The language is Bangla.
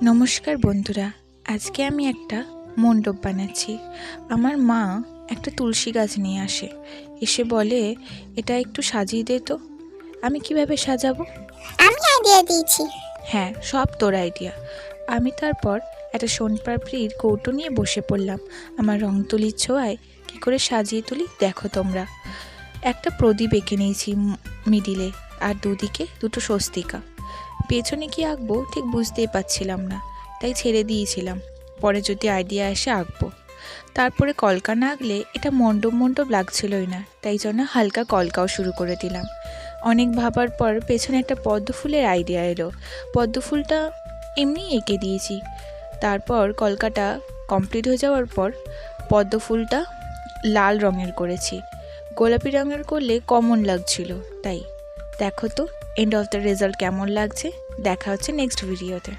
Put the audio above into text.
নমস্কার বন্ধুরা, আজকে আমি একটা মণ্ডপ বানাচ্ছি। আমার মা একটা তুলসী গাছ নিয়ে আসে, এসে বলে এটা একটু সাজিয়ে দে তো। আমি কিভাবে সাজাবো? আমি আইডিয়া দিয়েছি। হ্যাঁ, সব তোর আইডিয়া। আমি তারপর একটা সোনপাপড়ির কৌটো নিয়ে বসে পড়লাম। আমার রং তুলির ছোঁয়ায় কী করে সাজিয়ে তুলি দেখো তোমরা। একটা প্রদীপ এঁকে নিয়েছি মিডিলে, আর দুদিকে দুটো স্বস্তিকা। পেছনে কি আঁকবো ঠিক বুঝতেই পারছিলাম না, তাই ছেড়ে দিয়েছিলাম, পরে যদি আইডিয়া এসে আঁকবো। তারপরে কলকা না আঁকলে এটা মণ্ডপ মণ্ডপ লাগছিলই না, তাই জন্য হালকা কলকাও শুরু করে দিলাম। অনেক ভাবার পর পেছনে একটা পদ্ম ফুলের আইডিয়া এলো। পদ্ম ফুলটা এমনিই এঁকে দিয়েছি। তারপর কলকাটা কমপ্লিট হয়ে যাওয়ার পর পদ্ম ফুলটা লাল রঙের করেছি। গোলাপি রঙের করলে কমন লাগছিল, তাই। দেখো তো এন্ড অফ দ্য রেজাল্ট কেমন লাগছে। দেখা হচ্ছে নেক্সট ভিডিওতে।